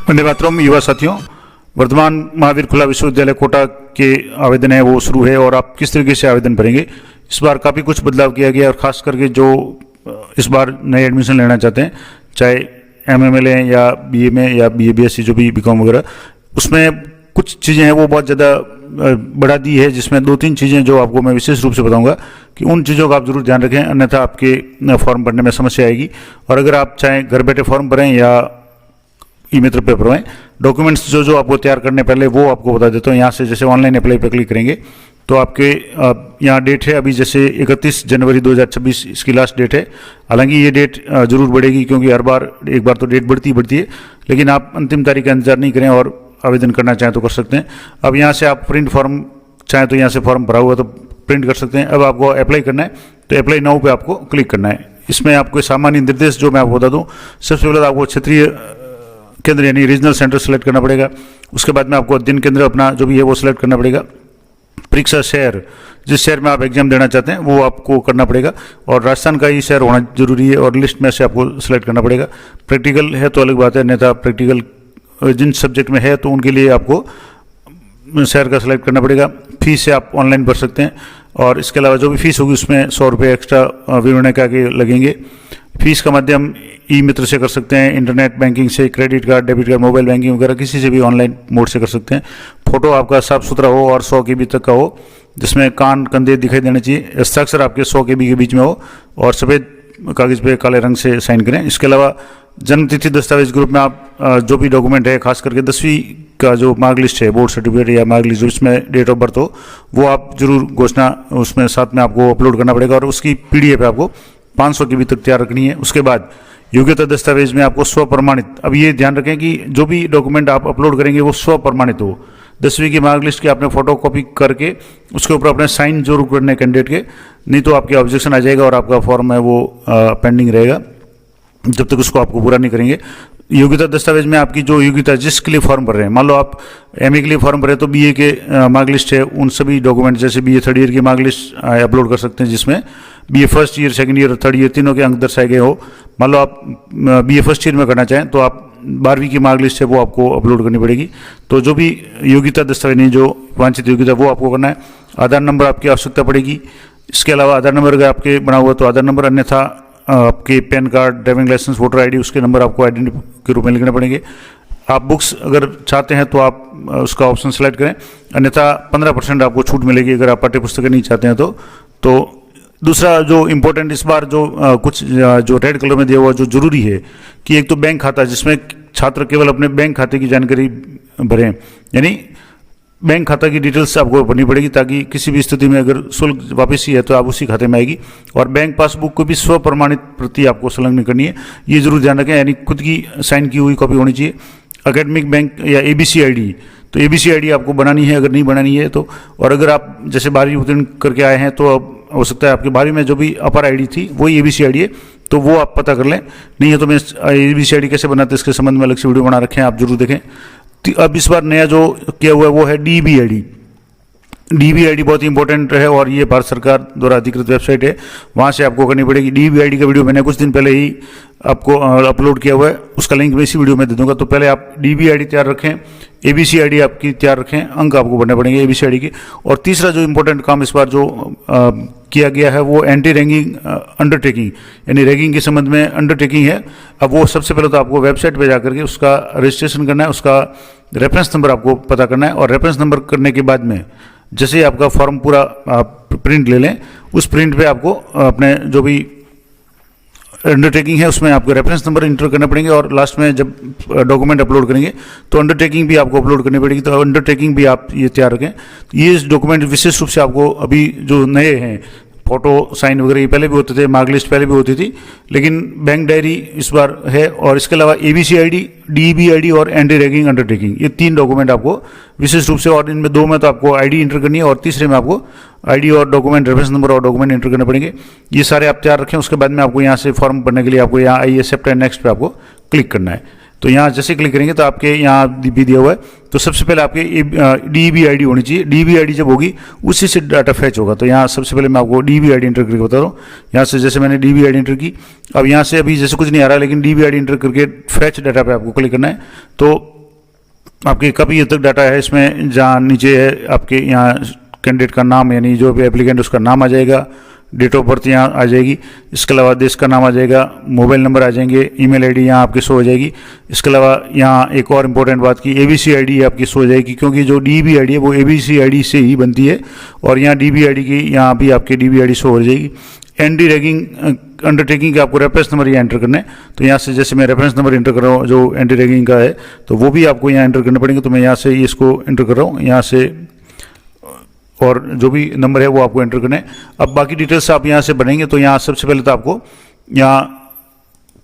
वंदे मातरम। युवा साथियों, वर्तमान महावीर खुला विश्वविद्यालय कोटा के आवेदन है वो शुरू है और आप किस तरीके से आवेदन भरेंगे। इस बार काफ़ी कुछ बदलाव किया गया और ख़ास करके जो इस बार नए एडमिशन लेना चाहते हैं, चाहे एमए में लें या बीए में या बीए बीएससी जो भी बीकॉम वगैरह, उसमें कुछ चीज़ें हैं वो बहुत ज़्यादा बढ़ा दी है, जिसमें 2-3 चीज़ें जो आपको मैं विशेष रूप से बताऊंगा कि उन चीज़ों का आप जरूर ध्यान रखें, अन्यथा आपके फॉर्म भरने में समस्या आएगी। और अगर आप चाहें घर बैठे फॉर्म भरें या ई मित्र पे भरवाएं, डॉक्यूमेंट्स जो आपको तैयार करने पहले वो आपको बता देता हूँ। यहाँ से जैसे ऑनलाइन अप्लाई पर क्लिक करेंगे तो आपके यहाँ डेट है अभी जैसे 31 जनवरी 2026 इसकी लास्ट डेट है। हालांकि ये डेट जरूर बढ़ेगी क्योंकि हर बार एक बार तो डेट बढ़ती है, लेकिन आप अंतिम तारीख का इंतजार नहीं करें और आवेदन करना चाहें तो कर सकते हैं। अब यहाँ से आप प्रिंट फॉर्म चाहें तो यहाँ से फॉर्म भरा हुआ तो प्रिंट कर सकते हैं। अब आपको अप्लाई करना है तो अप्लाई नाउ पे आपको क्लिक करना है। इसमें आपको सामान्य निर्देश जो मैं आपको बता दूँ, सबसे पहले तो आपको क्षेत्रीय केंद्र यानी रीजनल सेंटर सेलेक्ट करना पड़ेगा। उसके बाद में आपको अध्ययन केंद्र अपना जो भी है वो सिलेक्ट करना पड़ेगा। परीक्षा शहर, जिस शहर में आप एग्जाम देना चाहते हैं वो आपको करना पड़ेगा और राजस्थान का ही शहर होना जरूरी है और लिस्ट में से आपको सिलेक्ट करना पड़ेगा। प्रैक्टिकल है तो अलग बात है, अन्यथा प्रैक्टिकल जिन सब्जेक्ट में है तो उनके लिए आपको शहर का सिलेक्ट करना पड़ेगा। फीस से आप ऑनलाइन भर सकते हैं और इसके अलावा जो भी फीस होगी उसमें 100 रुपये एक्स्ट्रा विवरण के आगे लगेंगे। फीस का माध्यम ई मित्र से कर सकते हैं, इंटरनेट बैंकिंग से, credit card, debit card, mobile banking वगैरह किसी से भी ऑनलाइन मोड से कर सकते हैं। फोटो आपका साफ सुथरा हो और 100 KB तक का हो, जिसमें कान कंधे दिखाई देने चाहिए। हस्ताक्षर आपके 100 KB के बीच में हो और सफ़ेद कागज़ पे काले रंग से साइन करें। इसके अलावा जन्म तिथि दस्तावेज ग्रुप में आप जो भी डॉक्यूमेंट है, खास करके 10वीं का जो मार्क लिस्ट है, बोर्ड सर्टिफिकेट या मार्क लिस्ट जिसमें डेट ऑफ बर्थ हो, वो आप जरूर घोषणा उसमें साथ में आपको अपलोड करना पड़ेगा और उसकी PDF आपको 500 KB तक तैयार रखनी है। उसके बाद योग्यता दस्तावेज में आपको स्व प्रमाणित, अब ये ध्यान रखें कि जो भी डॉक्यूमेंट आप अपलोड करेंगे वो स्व प्रमाणित हो। 10वीं की मार्क लिस्ट की आपने फोटो कॉपी करके उसके ऊपर अपने साइन जरूर करने कैंडिडेट के, नहीं तो आपके ऑब्जेक्शन आ जाएगा और आपका फॉर्म है वो पेंडिंग रहेगा जब तक उसको आपको पूरा नहीं करेंगे। योग्यता दस्तावेज में आपकी जो योग्यता जिसके लिए फॉर्म भर रहे हैं, मान लो आप MA के लिए फॉर्म भरे तो BA के मार्क लिस्ट है, उन सभी डॉक्यूमेंट जैसे BA 3rd ईयर की मार्क लिस्ट अपलोड कर सकते हैं, जिसमें BA 1st year, 2nd year और 3rd ईयर तीनों के अंक दर्शाए गए हो। मान लो आप BA 1st ईयर में करना चाहें तो आप 12वीं की मार्क लिस्ट है वो आपको अपलोड करनी पड़ेगी। तो जो भी योग्यता दस्तावेज नहीं, जो वांछित योग्यता वो आपको करना है। आधार नंबर आपकी आवश्यकता पड़ेगी। इसके अलावा आधार नंबर अगर आपके बना हुआ तो आधार नंबर, अन्यथा आपके PAN card, driving licence, voter ID उसके नंबर आपको आइडेंटिटी के रूप में लिखने पड़ेंगे। आप बुक्स अगर चाहते हैं तो आप उसका ऑप्शन सेलेक्ट करें, अन्यथा 15% आपको छूट मिलेगी अगर आप पाठ्य पुस्तकें नहीं चाहते हैं तो दूसरा जो इम्पोर्टेंट इस बार जो कुछ जो रेड कलर में दिया हुआ जो जरूरी है कि एक तो बैंक खाता, जिसमें छात्र केवल अपने बैंक खाते की जानकारी भरें, यानी बैंक खाता की डिटेल्स आपको भरनी पड़ेगी ताकि किसी भी स्थिति में अगर शुल्क वापसी है तो आप उसी खाते में आएगी। और बैंक पासबुक को भी स्व प्रमाणित प्रति आपको संलग्न करनी है, ये जरूर ध्यान रखें, यानी खुद की साइन की हुई कॉपी होनी चाहिए। एकेडमिक बैंक या ABC ID, तो ABC ID आपको बनानी है अगर नहीं बनानी है तो। और अगर आप जैसे 12वीं उत्तीर्ण करके आए हैं तो अब हो सकता है आपके 12वीं में जो भी अपर ID थी वही ABC ID है, तो वो आप पता कर लें। नहीं है तो मैं ABC ID कैसे बनाते इसके संबंध में अलग से वीडियो बना रखे हैं, आप जरूर देखें। अब इस बार नया जो किया हुआ है वो है DB ID। DB ID बहुत ही इंपॉर्टेंट है और ये भारत सरकार द्वारा अधिकृत वेबसाइट है, वहाँ से आपको करनी पड़ेगी। DB ID का वीडियो मैंने कुछ दिन पहले ही आपको अपलोड किया हुआ है, उसका लिंक मैं इसी वीडियो में दे दूंगा। तो पहले आप DB ID तैयार रखें, ABC ID आपकी तैयार रखें, अंक आपको भरने पड़ेंगे ABC ID के। और तीसरा जो इम्पोर्टेंट काम इस बार जो किया गया है वो एंटी रैगिंग अंडरटेकिंग, यानी रैगिंग के संबंध में अंडरटेकिंग है। अब वो सबसे पहले तो आपको वेबसाइट पर जाकर के उसका रजिस्ट्रेशन करना है, उसका रेफरेंस नंबर आपको पता करना है और रेफरेंस नंबर करने के बाद में जैसे ही आपका फॉर्म पूरा आप प्रिंट ले लें, उस प्रिंट पे आपको अपने जो भी अंडरटेकिंग है उसमें आपको रेफरेंस नंबर इंटर करने पड़ेंगे और लास्ट में जब डॉक्यूमेंट अपलोड करेंगे तो अंडरटेकिंग भी आपको अपलोड करनी पड़ेगी। तो अंडरटेकिंग भी आप ये तैयार रखें। ये डॉक्यूमेंट विशेष रूप से आपको अभी जो नए हैं, फोटो साइन वगैरह ये पहले भी होते थे, मार्क लिस्ट पहले भी होती थी, लेकिन बैंक डायरी इस बार है। और इसके अलावा ABC ID, DB ID और एंटी रैगिंग अंडरटेकिंग, ये 3 डॉक्यूमेंट आपको विशेष रूप से, और इनमें 2 में तो आपको ID इंटर करनी है और तीसरे में आपको ID और डॉक्यूमेंट रेफरेंस नंबर और डॉक्यूमेंट इंटर करने पड़ेंगे। ये सारे आप तैयार रखें। उसके बाद में आपको यहाँ से फॉर्म भरने के लिए आपको यहाँ आइए एक्सेप्ट एंड नेक्स्ट पे आपको क्लिक करना है। तो यहाँ जैसे क्लिक करेंगे तो आपके यहाँ भी दिया हुआ है, तो सबसे पहले आपके DB ID होनी चाहिए। DB ID जब होगी उसी से डाटा फैच होगा। तो यहाँ सबसे पहले मैं आपको DB ID इंटर करके बता रहा हूँ। यहाँ से जैसे मैंने DB ID इंटर की, अब यहाँ से अभी जैसे कुछ नहीं आ रहा है, लेकिन DB ID इंटर करके फैच डाटा पे आपको क्लिक करना है। तो आपके काफ़ी हद तक डाटा है इसमें, जहाँ नीचे है आपके यहाँ कैंडिडेट का नाम, यानी जो भी एप्लीकेंट उसका नाम आ जाएगा, डेट ऑफ बर्थ यहाँ आ जाएगी, इसके अलावा देश का नाम आ जाएगा, मोबाइल नंबर आ जाएंगे, ईमेल आईडी यहाँ आपकी शो हो जाएगी। इसके अलावा यहाँ एक और इम्पोर्टेंट बात की एबीसी आईडी आपकी शो हो जाएगी, क्योंकि जो डीबी आईडी है वो एबीसी आईडी से ही बनती है, और यहाँ डीबी आईडी की यहाँ भी आपकी डीबी आईडी शो हो जाएगी। एंटी रैगिंग अंडरटेकिंग का आपको रेफरेंस नंबर यहाँ एंटर करना है, तो यहाँ से जैसे मैं रेफरेंस नंबर एंटर कर रहा हूँ जो एंटी रैगिंग का है, तो वो भी आपको यहाँ एंटर करना पड़ेंगे। तो मैं यहाँ से इसको एंटर कर रहा हूँ यहाँ से, और जो भी नंबर है वो आपको एंटर करना है। अब बाकी डिटेल्स आप यहाँ से बनेंगे, तो यहाँ सबसे पहले तो आपको यहाँ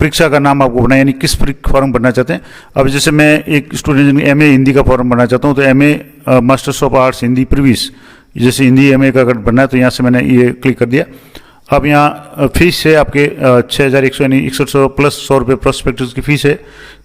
परीक्षा का नाम आपको बनाए, यानी किस फॉर्म भरना चाहते हैं। अब जैसे मैं एक स्टूडेंट एमए हिंदी का फॉर्म भरना चाहता हूँ, तो MA masters of arts Hindi previous, जैसे हिंदी एमए का अगर भरना है तो यहाँ से मैंने ये क्लिक कर दिया। अब यहाँ फीस है आपके 6100 यानी 6100 प्लस 100 रुपये प्रोस्पेक्टस की फीस है,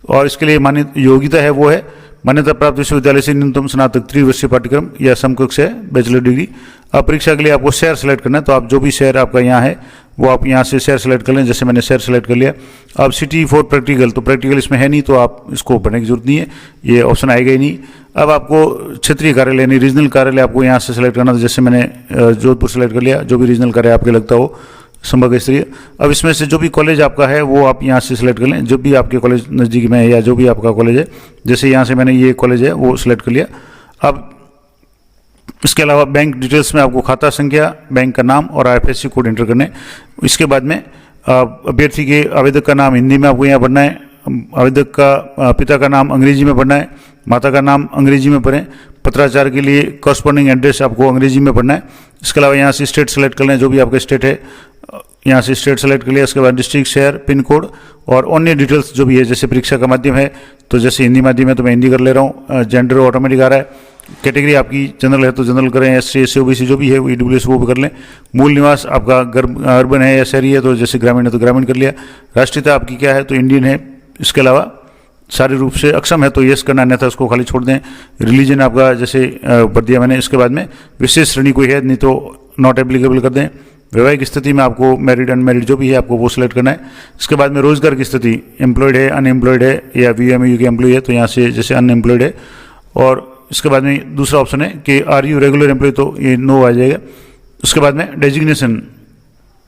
और इसके लिए मान्य योग्यता है वो है मान्यता प्राप्त विश्वविद्यालय से न्यूनतम स्नातक त्रिवर्षीय पाठ्यक्रम या समकक्ष है बैचलर डिग्री। अब परीक्षा के लिए आपको शहर सेलेक्ट करना है, तो आप जो भी शहर आपका यहाँ है वो आप यहाँ से शहर सेलेक्ट कर लें, जैसे मैंने शहर सेलेक्ट कर लिया। अब सिटी फॉर प्रैक्टिकल, तो प्रैक्टिकल इसमें है नहीं, तो आप इसको भरने की जरूरत नहीं है, ये ऑप्शन आएगा ही नहीं। अब आपको क्षेत्रीय कार्यालय यानी रीजनल कार्यालय आपको यहाँ से सेलेक्ट करना था, जैसे मैंने जोधपुर सेलेक्ट कर लिया, जो भी रीजनल कार्यालय आपके लगता हो संभाग स्तरीय। अब इसमें से जो भी कॉलेज आपका है वो आप यहाँ से सिलेक्ट कर लें, जो भी आपके कॉलेज नज़दीक में है या जो भी आपका कॉलेज है, जैसे यहाँ से मैंने ये कॉलेज है वो सिलेक्ट कर लिया। अब इसके अलावा बैंक डिटेल्स में आपको खाता संख्या, बैंक का नाम और IFSC कोड एंटर करने। इसके बाद में अभ्यर्थी के आवेदक का नाम हिंदी में आपको यहाँ भरना है, आवेदक का पिता का नाम अंग्रेजी में भरना है, माता का नाम अंग्रेजी में भरें, पत्राचार के लिए कॉरस्पॉन्डिंग एड्रेस आपको अंग्रेजी में भरना है। इसके अलावा यहाँ से स्टेट सेलेक्ट कर लें, जो भी आपका स्टेट है यहाँ से स्टेट सेलेक्ट कर लिया। इसके बाद डिस्ट्रिक्ट, शहर, पिन कोड और अन्य डिटेल्स जो भी है, जैसे परीक्षा का माध्यम है तो जैसे हिंदी माध्यम है तो मैं हिंदी कर ले रहा हूँ, जेंडर ऑटोमेटिक आ रहा है, कैटेगरी आपकी जनरल है तो जनरल करें, SC SC OBC जो भी है वो EWS वो भी कर लें। मूल निवास आपका अर्बन है या शहरी है तो जैसे ग्रामीण है तो ग्रामीण कर लिया। राष्ट्रीयता आपकी क्या है तो इंडियन है। इसके अलावा शारीरिक रूप से अक्षम है तो यस करना, अन्यथा उसको खाली छोड़ दें। रिलीजन आपका जैसे भर दिया मैंने। इसके बाद में विशेष श्रेणी कोई है नहीं तो नॉट एप्लीकेबल कर दें। वैवाहिक स्थिति में आपको मैरिड अनमैरिड जो भी है आपको वो सिलेक्ट करना है। इसके बाद में रोजगार की स्थिति, एम्प्लॉयड है, अनएम्प्लॉयड है या VMU के एम्प्लॉय है तो यहाँ से जैसे अनएम्प्लॉयड है। और इसके बाद में दूसरा ऑप्शन है कि आर यू रेगुलर एम्प्लॉय, तो ये नो आ जाएगा। उसके बाद में डेजिग्नेशन,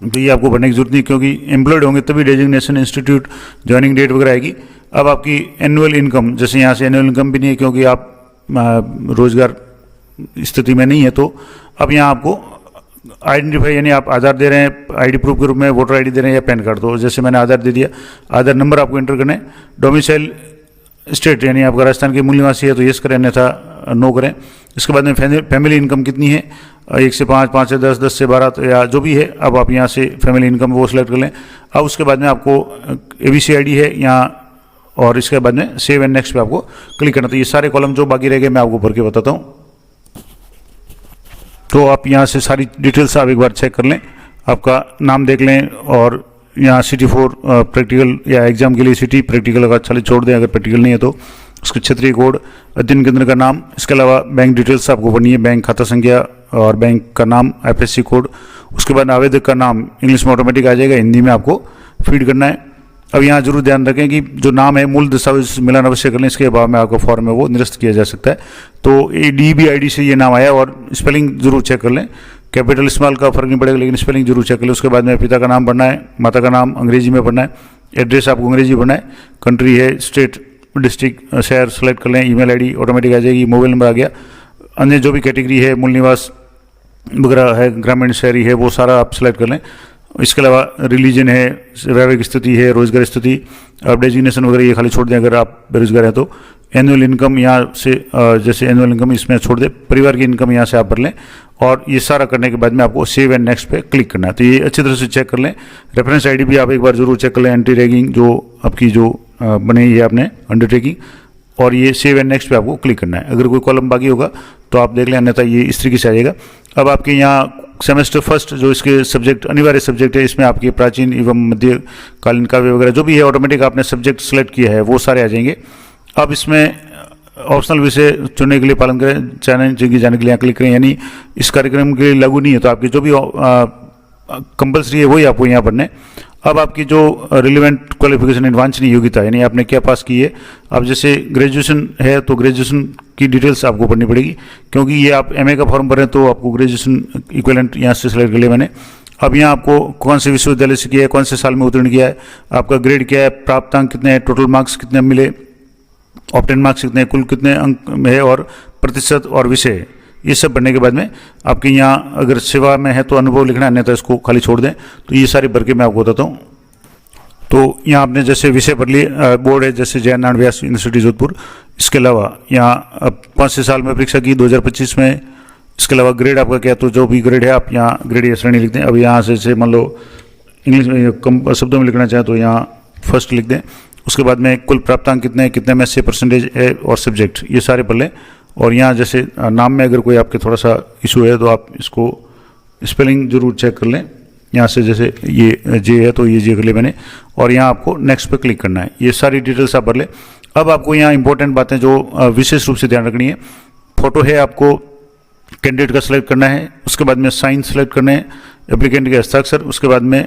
तो ये आपको भरने की जरूरत नहीं क्योंकि एम्प्लॉयड होंगे तभी डेजिग्नेशन, इंस्टीट्यूट, ज्वाइनिंग डेट वगैरह आएगी। अब आपकी एनुअल इनकम, जैसे यहाँ से एनुअल इनकम भी नहीं है क्योंकि आप रोजगार स्थिति में नहीं है, तो अब यहाँ आपको आइडेंटिफाई यानी आप आधार दे रहे हैं आईडी प्रूफ के रूप में, वोटर आईडी दे रहे हैं या पैन कार्ड, तो जैसे मैंने आधार दे दिया। आधार नंबर आपको एंटर करना है। डोमिसाइल स्टेट यानी आपका राजस्थान के मूल निवासी है तो यस करें, अन्यथा नो करें। इसके बाद में फैमिली इनकम कितनी है, 1 से 5, 5 से 10, 10 से 12 तो या जो भी है, अब आप यहाँ से फैमिली इनकम वो सिलेक्ट कर लें। अब उसके बाद में आपको ABC ID है यहाँ, और इसके बाद में सेव एंड नेक्स्ट पे आपको क्लिक करना। तो ये सारे कॉलम जो बाकी रह गए मैं आपको भर के बताता हूँ। तो आप यहाँ से सारी डिटेल्स आप एक बार चेक कर लें, आपका नाम देख लें, और यहाँ सिटी फॉर प्रैक्टिकल या एग्जाम के लिए सिटी, प्रैक्टिकल का चले छोड़ दें अगर प्रैक्टिकल नहीं है तो। उसके क्षेत्रीय कोड, अध्ययन केंद्र का नाम, इसके अलावा बैंक डिटेल्स आपको भरनी है, बैंक खाता संख्या और बैंक का नाम, IFSC कोड। उसके बाद आवेदक का नाम इंग्लिश में ऑटोमेटिक आ जाएगा, हिंदी में आपको फीड करना है। अब यहाँ जरूर ध्यान रखें कि जो नाम है मूल दस्तावेज मिलान अवश्य कर लें, इसके अभाव में आपका फॉर्म है वो निरस्त किया जा सकता है। तो DB ID से ये नाम आया, और स्पेलिंग जरूर चेक कर लें, कैपिटल स्मॉल का फर्क नहीं पड़ेगा लेकिन स्पेलिंग जरूर चेक कर लें। उसके बाद में पिता का नाम भरना है, माता का नाम अंग्रेजी में भरना है, एड्रेस आपको अंग्रेजी भरना है, कंट्री है, स्टेट, डिस्ट्रिक्ट, शहर सेलेक्ट कर लें, ईमेल ID ऑटोमेटिक आ जाएगी, मोबाइल नंबर आ गया। अन्य जो भी कैटेगरी है, मूल निवास वगैरह है, ग्रामीण शहरी है, वो सारा आप सेलेक्ट कर लें। इसके अलावा रिलीजन है, वैवाहिक स्थिति है, रोजगार स्थिति, अब डेजिग्नेशन वगैरह ये खाली छोड़ दें अगर आप बेरोजगार हैं तो। एनुअल इनकम यहाँ से जैसे एनुअल इनकम इसमें छोड़ दें, परिवार की इनकम यहाँ से आप भर लें, और ये सारा करने के बाद में आपको सेव एंड नेक्स्ट पे क्लिक करना है। तो ये अच्छी तरह से चेक कर लें। रेफरेंस ID भी आप एक बार जरूर चेक कर लें, एंटी रैगिंग जो आपकी जो बनी है आपने अंडरटेकिंग, और ये सेव एंड नेक्स्ट पे आपको क्लिक करना है। अगर कोई कॉलम बाकी होगा तो आप देख लें, अन्यथा ये इस तरीके से आ जाएगा। अब आपके यहाँ सेमेस्टर फर्स्ट जो इसके सब्जेक्ट अनिवार्य सब्जेक्ट है, इसमें आपके प्राचीन एवं मध्यकालीन काव्य वगैरह जो भी है ऑटोमेटिक आपने सब्जेक्ट सेलेक्ट किया है वो सारे आ जाएंगे। अब इसमें ऑप्शनल विषय चुनने के लिए पालन करें, चयन की जाने के लिए यहाँ क्लिक करें, यानी इस कार्यक्रम के लिए लागू नहीं है तो आपके जो भी कंपल्सरी है वही आपको यहाँ पढ़ने। अब आपकी जो रिलेवेंट क्वालिफिकेशन वांछनीय योग्यता यानी आपने क्या पास की है, अब जैसे ग्रेजुएशन है तो ग्रेजुएशन की डिटेल्स आपको भरनी पड़ेगी, क्योंकि ये आप एमए का फॉर्म भरें तो आपको ग्रेजुएशन इक्विवेलेंट यहाँ से सिलेक्ट कर लिया मैंने। अब यहाँ आपको कौन से विश्वविद्यालय से किया है, कौन से साल में उत्तीर्ण किया है, आपका ग्रेड क्या है, प्राप्तांक कितने हैं, टोटल मार्क्स कितने मिले, ऑब्टेन मार्क्स कितने हैं, कुल कितने अंक में है और प्रतिशत और विषय, ये सब भरने के बाद में आपके यहाँ अगर सेवा में है तो अनुभव लिखना है, नहीं तो इसको खाली छोड़ दें। तो ये सारी भर के मैं आपको बताता हूँ। तो यहाँ आपने जैसे विषय भर लिए, बोर्ड है जैसे जय नारायण व्यास यूनिवर्सिटी जोधपुर, इसके अलावा यहाँ अब 5 साल में परीक्षा की 2025 में, इसके अलावा ग्रेड आपका क्या, तो जो भी ग्रेड है आप यहाँ ग्रेड या श्रेणी लिख दें। अब यहाँ से मान लो इंग्लिश में कम शब्दों में लिखना चाहें तो यहाँ फर्स्ट लिख दें। उसके बाद में कुल प्राप्तांक कितने में से परसेंटेज है और सब्जेक्ट, ये सारे पढ़ लें। और यहाँ जैसे नाम में अगर कोई आपके थोड़ा सा इशू है तो आप इसको स्पेलिंग जरूर चेक कर लें। यहाँ से जैसे ये जे है तो ये जे कर ले मैंने, और यहाँ आपको नेक्स्ट पे क्लिक करना है। ये सारी डिटेल्स आप भर लें। अब आपको यहाँ इंपॉर्टेंट बातें जो विशेष रूप से ध्यान रखनी है, फोटो है आपको कैंडिडेट का सिलेक्ट करना है, उसके बाद में साइन सेलेक्ट करने हैं, एप्लीकेंट के हस्ताक्षर, उसके बाद में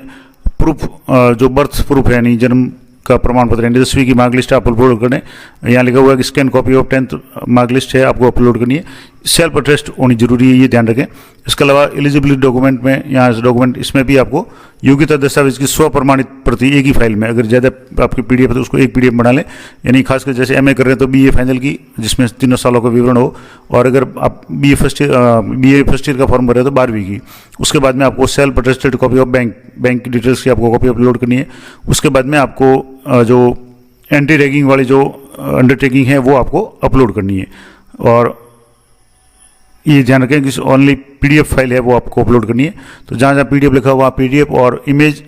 प्रूफ जो बर्थ प्रूफ है यानी जन्म का प्रमाण पत्र यानी 10वीं की मार्क लिस्ट आप अपलोड करें। यहाँ लिखा हुआ है कि scan copy of 10th mark list है आपको अपलोड करनी है। सेल्फ अटेस्ट होनी जरूरी है, ये ध्यान रखें। इसके अलावा एलिजिबिलिटी डॉक्यूमेंट में यहाँ डॉक्यूमेंट इसमें भी आपको योग्यता दस्तावेज की 100 प्रमाणित प्रति एक ही फाइल में, अगर ज़्यादा आपकी पीडीएफ है तो उसको एक पीडीएफ बना लें। यानी खासकर जैसे एमए कर रहे हैं तो बीए फाइनल की जिसमें 3 सालों का विवरण हो, और अगर आप बीए फर्स्ट ईयर का फॉर्म भर रहे हो तो 12वीं की। उसके बाद में आपको self attested copy of bank की डिटेल्स की आपको कॉपी अपलोड करनी है। उसके बाद में आपको जो एंटी रैगिंग वाली जो अंडरटेकिंग है वो आपको अपलोड करनी है। और ये ध्यान रखें कि ओनली पीडीएफ फाइल है वो आपको अपलोड करनी है। तो जहाँ जहाँ पीडीएफ लिखा हुआ पीडीएफ, और इमेज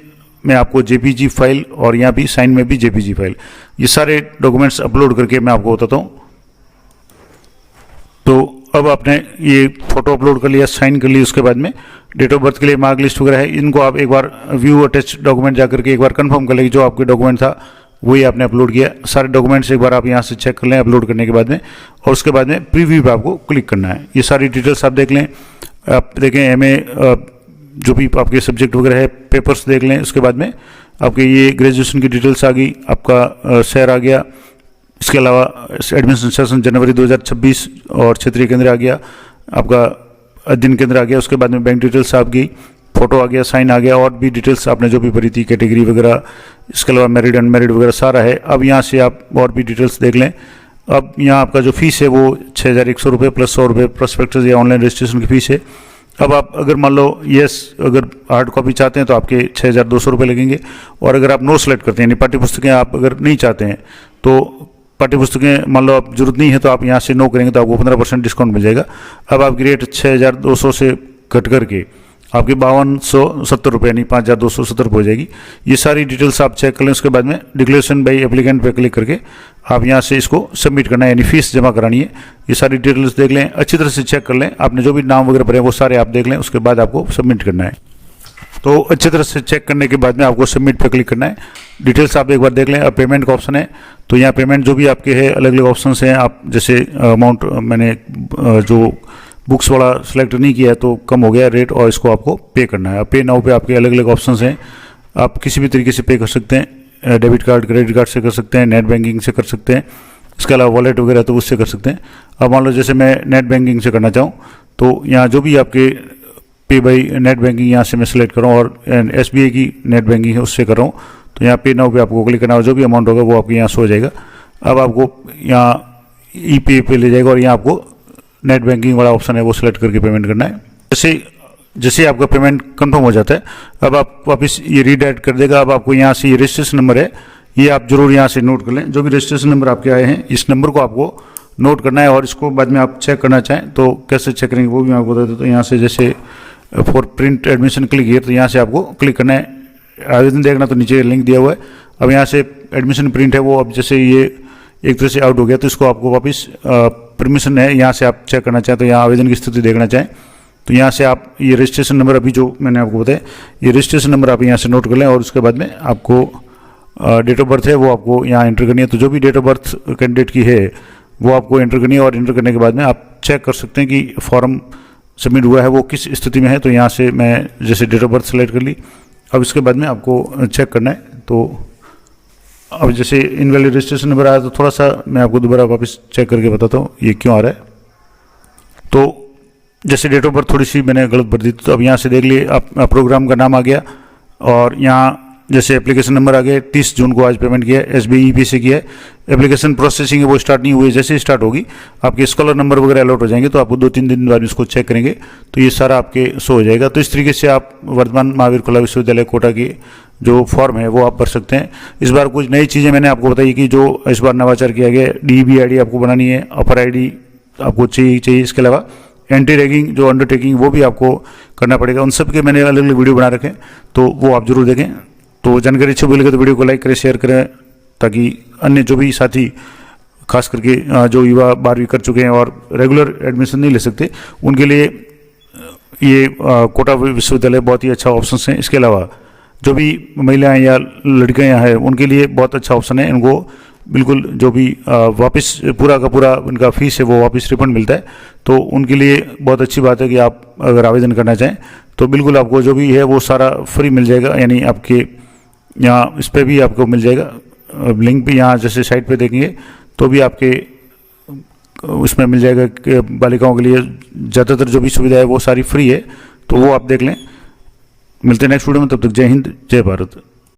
में आपको जेपीजी फाइल, और यहाँ भी साइन में भी जेपीजी फाइल, ये सारे डॉक्यूमेंट्स अपलोड करके मैं आपको बताता हूँ। तो अब आपने ये फोटो अपलोड कर लिया, साइन कर ली, उसके बाद में डेट ऑफ बर्थ के लिए मार्क लिस्ट वगैरह है, इनको आप एक बार व्यू अटैच डॉक्यूमेंट जा करके एक बार कंफर्म कर लेंगे जो आपके डॉक्यूमेंट था वही आपने अपलोड किया। सारे डॉक्यूमेंट्स एक बार आप यहाँ से चेक कर लें अपलोड करने के बाद में, और उसके बाद में प्रीव्यू पे आपको क्लिक करना है। ये सारी डिटेल्स आप देख लें, आप देखें एमए जो भी आपके सब्जेक्ट वगैरह है, पेपर्स देख लें। उसके बाद में आपके ये ग्रेजुएशन की डिटेल्स आ गई, आपका शहर आ गया, इसके अलावा एडमिशन सेशन जनवरी 2026 और क्षेत्रीय केंद्र आ गया, आपका अध्ययन केंद्र आ गया। उसके बाद में बैंक डिटेल्स आ गई, फोटो आ गया, साइन आ गया, और भी डिटेल्स आपने जो भी भरी थी कैटेगरी वगैरह, इसके अलावा मैरिड अनमैरिड वगैरह सारा है। अब यहाँ से आप और भी डिटेल्स देख लें। अब यहाँ आपका जो फीस है वो 6100 रुपये प्लस 100 रुपये प्रोस्पेक्टस या ऑनलाइन रजिस्ट्रेशन की फीस है। अब आप अगर मान लो अगर हार्ड कॉपी चाहते हैं तो आपके 6200 रुपये लगेंगे, और अगर आप नो सेलेक्ट करते हैं यानी पाठ्य पुस्तकें आप अगर नहीं चाहते हैं तो पाठ्य पुस्तकें मान लो आप जरूरत नहीं है तो आप यहाँ से नो करेंगे तो आपको 15% डिस्काउंट मिल जाएगा। अब आपकी रेट 6200 से घट करके आपकी 5270 रुपये यानी 5270 रुपये हो जाएगी। ये सारी डिटेल्स आप चेक कर लें। उसके बाद में डिक्लेरेशन बाई एप्लीकेंट पे क्लिक करके आप यहाँ से इसको सबमिट करना है, यानी फीस जमा करानी है। ये सारी डिटेल्स देख लें, अच्छी तरह से चेक कर लें, आपने जो भी नाम वगैरह भरे वो सारे आप देख लें। उसके बाद आपको सबमिट करना है। तो अच्छी तरह से चेक करने के बाद में आपको सबमिट पे क्लिक करना है। डिटेल्स आप एक बार देख लें। अब पेमेंट का ऑप्शन है, तो यहाँ पेमेंट जो भी आपके है अलग अलग ऑप्शन हैं। आप जैसे अमाउंट मैंने जो बुक्स वाला सेलेक्ट नहीं किया है तो कम हो गया रेट, और इसको आपको पे करना है। पे नाउ पे आपके अलग अलग ऑप्शंस हैं, आप किसी भी तरीके से पे कर सकते हैं, डेबिट कार्ड क्रेडिट कार्ड से कर सकते हैं, नेट बैंकिंग से कर सकते हैं, इसके अलावा वॉलेट वगैरह तो उससे कर सकते हैं। अब मान लो जैसे मैं नेट बैंकिंग से करना चाहूँ तो यहाँ जो भी आपके पे बाई नेट बैंकिंग यहाँ से मैं सेलेक्ट कर रहा हूँ, और SBI की नेट बैंकिंग है उससे कर रहा हूँ, तो यहाँ पे नाउ पे आपको क्लिक करना है, जो भी अमाउंट होगा वो आपके यहाँ शो हो जाएगा। अब आपको यहाँ E-Pay पे ले जाएगा, और यहाँ आपको नेट बैंकिंग वाला ऑप्शन है वो सिलेक्ट करके पेमेंट करना है। जैसे आपका पेमेंट कंफर्म हो जाता है, अब आप वापस ये रीडायरेक्ट कर देगा। अब आपको यहाँ से ये रजिस्ट्रेशन नंबर है, ये आप जरूर यहाँ से नोट कर लें। जो भी रजिस्ट्रेशन नंबर आपके आए हैं इस नंबर को आपको नोट करना है, और इसको बाद में आप चेक करना चाहें तो कैसे चेक करेंगे वो भी मैं आपको बता देता हूँ। तो यहाँ से जैसे फॉर प्रिंट एडमिशन क्लिक किया तो यहाँ से आपको क्लिक करना है। आवेदन देखना तो नीचे लिंक दिया हुआ है। अब यहाँ से एडमिशन प्रिंट है वो, अब जैसे ये एक तरह से आउट हो गया तो इसको आपको वापस परमिशन है, यहाँ से आप चेक करना चाहें तो यहाँ आवेदन की स्थिति देखना चाहें तो यहाँ से आप ये रजिस्ट्रेशन नंबर अभी जो मैंने आपको बताया ये रजिस्ट्रेशन नंबर आप यहाँ से नोट कर लें, और उसके बाद में आपको डेट ऑफ बर्थ है वो आपको यहाँ एंटर करनी है। तो जो भी डेट ऑफ बर्थ कैंडिडेट की है वो आपको एंटर करनी है, और एंटर करने के बाद में आप चेक कर सकते हैं कि फॉर्म सबमिट हुआ है वो किस स्थिति में है। तो यहाँ से मैं जैसे डेट ऑफ बर्थ सेलेक्ट कर ली, अब इसके बाद में आपको चेक करना है। तो अब जैसे इनवैलिड रजिस्ट्रेशन नंबर आया तो थोड़ा सा मैं आपको दोबारा वापस चेक करके बताता हूँ ये क्यों आ रहा है। तो जैसे डेट ऑफ बर्थ थोड़ी सी मैंने गलत भर दी, तो अब यहाँ से देख लिए आप प्रोग्राम का नाम आ गया, और यहाँ जैसे एप्लीकेशन नंबर आ गया, 30 जून को आज पेमेंट किया है, SBI EP से किया है। एप्लीकेशन प्रोसेसिंग है वो स्टार्ट नहीं हुई, जैसे स्टार्ट होगी आपके स्कॉलर नंबर वगैरह अलॉट हो जाएंगे, तो आपको 2-3 दिन बाद इसको चेक करेंगे तो ये सारा आपके शो हो जाएगा। तो इस तरीके से आप वर्धमान महावीर खुला विश्वविद्यालय कोटा की जो फॉर्म है वो आप भर सकते हैं। इस बार कुछ नई चीज़ें मैंने आपको बताई कि जो इस बार नवाचार किया गया, DEB ID आपको बनानी है, अपर ID आपको चाहिए। इसके अलावा एंटी रैगिंग जो अंडरटेकिंग वो भी आपको करना पड़ेगा। उन सब के मैंने अलग अलग वीडियो बना रखे हैं, तो वो आप जरूर देखें। तो जानकारी अच्छी बोलेगा तो वीडियो को लाइक करें, शेयर करें, ताकि अन्य जो भी साथी खास करके जो युवा 12वीं कर चुके हैं और रेगुलर एडमिशन नहीं ले सकते, उनके लिए ये कोटा विश्वविद्यालय बहुत ही अच्छा ऑप्शन है। इसके अलावा जो भी महिलाएं या लड़कियां यहाँ हैं उनके लिए बहुत अच्छा ऑप्शन है। इनको बिल्कुल जो भी वापस पूरा का पूरा उनका फीस है वो वापस रिफंड मिलता है, तो उनके लिए बहुत अच्छी बात है कि आप अगर आवेदन करना चाहें तो बिल्कुल आपको जो भी है वो सारा फ्री मिल जाएगा। यानी आपके यहाँ इस पर भी आपको मिल जाएगा, लिंक भी यहाँ जैसे साइट पे देखेंगे तो भी आपके उसमें मिल जाएगा कि बालिकाओं के लिए ज़्यादातर जो भी सुविधा है वो सारी फ्री है, तो वो आप देख लें। मिलते हैं नेक्स्ट वीडियो में, तब तक जय हिंद जय भारत।